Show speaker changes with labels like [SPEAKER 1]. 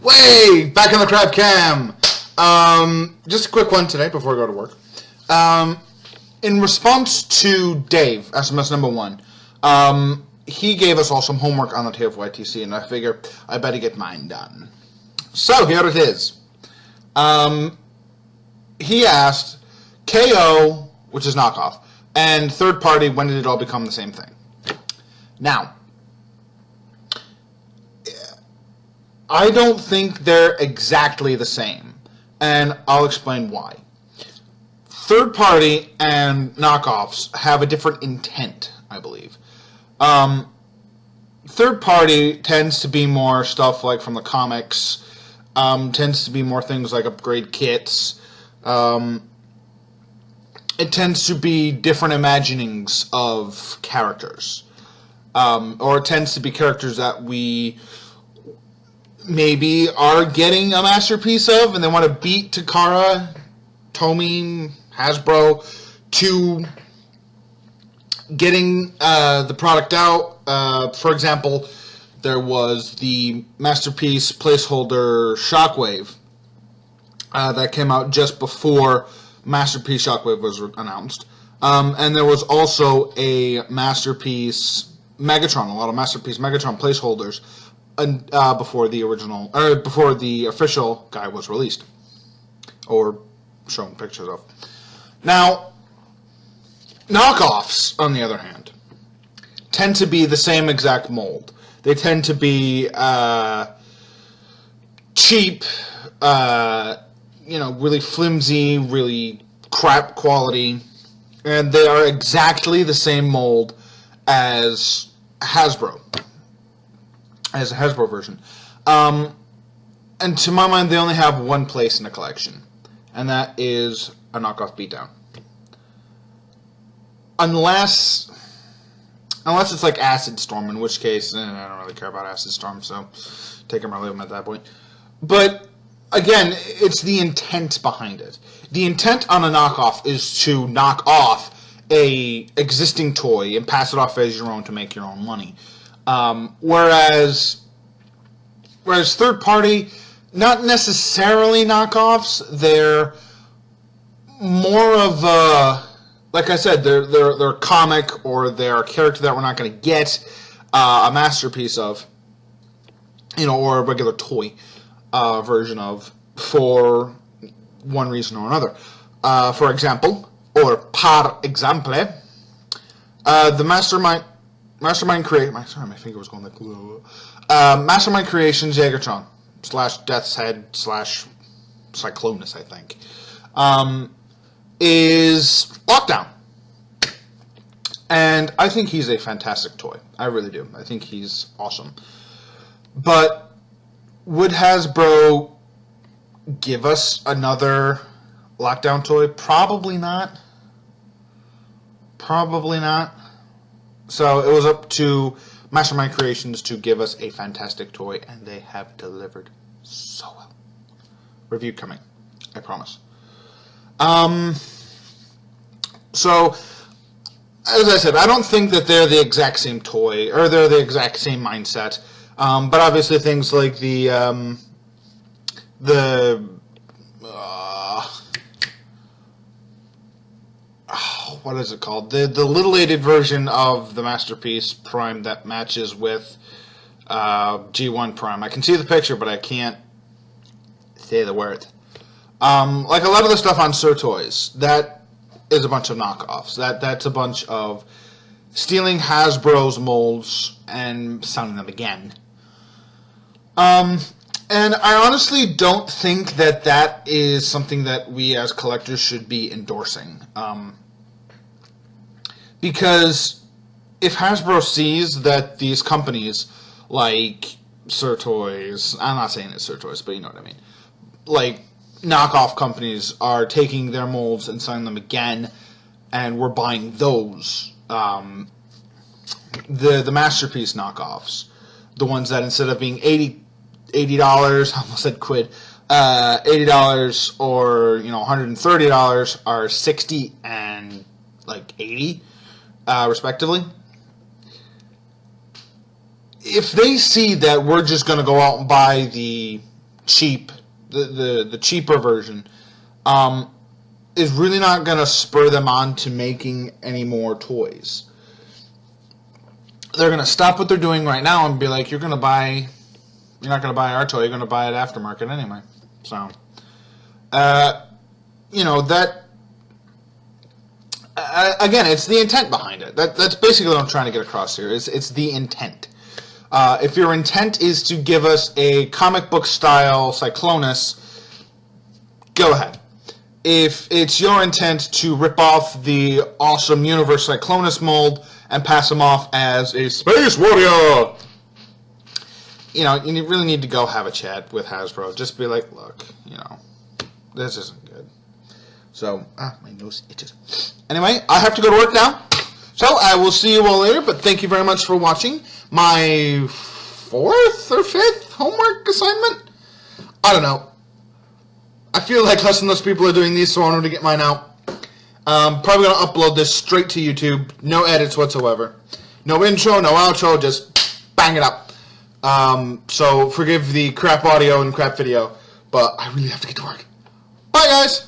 [SPEAKER 1] Way back in the crab cam. Just a quick one today before I go to work. In response to Dave, SMS number 1, he gave us all some homework on the TFYTC, and I figure I better get mine done. So here it is. He asked KO, which is knockoff, and third party, when did it all become the same thing? Now, I don't think they're exactly the same, and I'll explain why. Third party and knockoffs have a different intent, I believe. Third party tends to be more stuff like from the comics, tends to be more things like upgrade kits. It tends to be different imaginings of characters, or it tends to be characters that we maybe are getting a masterpiece of, and they want to beat Takara, Tomy, Hasbro to getting the product out. For example, there was the masterpiece placeholder Shockwave that came out just before Masterpiece Shockwave was announced. And there was also a Masterpiece Megatron, a lot of Masterpiece Megatron placeholders before the original, or before the official guy was released or shown pictures of. Now, knockoffs, on the other hand, tend to be the same exact mold. They tend to be cheap, really flimsy, really crap quality, and they are exactly the same mold as Hasbro, as a Hasbro version. And to my mind, they only have one place in the collection, and that is a knockoff beatdown. Unless it's like Acid Storm, in which case I don't really care about Acid Storm, so take them or leave them at that point. But again, it's the intent behind it. The intent on a knockoff is to knock off a existing toy and pass it off as your own to make your own money. Whereas third party, not necessarily knockoffs. They're more of a, like I said, they're a comic, or they're a character that we're not going to get a masterpiece of, or a regular toy version of, for one reason or another. For example, or par exemple, the Mastermind Creations, sorry, my finger was going like Mastermind Creations Jagertron / Death's Head / Cyclonus, I think, is Lockdown. And I think he's a fantastic toy. I really do. I think he's awesome. But would Hasbro give us another Lockdown toy? Probably not. Probably not. So it was up to Mastermind Creations to give us a fantastic toy, and they have delivered so well. Review coming, I promise. So, as I said, I don't think that they're the exact same toy, or they're the exact same mindset. But obviously things like what is it called? The littleated version of the Masterpiece Prime that matches with G1 Prime. I can see the picture, but I can't say the word. Like a lot of the stuff on Sir Toys, that is a bunch of knockoffs. That's a bunch of stealing Hasbro's molds and selling them again. And I honestly don't think that that is something that we as collectors should be endorsing. Because if Hasbro sees that these companies like Sir Toys, I'm not saying it's Sir Toys, but you know what I mean, like knockoff companies are taking their molds and selling them again, and we're buying those, the Masterpiece knockoffs, the ones that instead of being $80, I almost said quid, $80 or $130 are $60 and like $80, respectively. If they see that we're just going to go out and buy the cheap, the cheaper version, is really not going to spur them on to making any more toys. They're going to stop what they're doing right now and be like, you're not going to buy our toy, you're going to buy it aftermarket anyway. So, you know, that, again, it's the intent behind it. That's basically what I'm trying to get across here, it's the intent. If your intent is to give us a comic book style Cyclonus, go ahead. If it's your intent to rip off the awesome Universe Cyclonus mold and pass him off as a Space Warrior, you know, you really need to go have a chat with Hasbro. Just be like, look, you know, this isn't good. So, my nose itches. Anyway, I have to go to work now. So, I will see you all later, but thank you very much for watching my 4th or 5th homework assignment? I don't know. I feel like less and less people are doing these, so I wanted to get mine out. Probably going to upload this straight to YouTube. No edits whatsoever. No intro, no outro, just bang it up. So forgive the crap audio and crap video, but I really have to get to work. Bye, guys!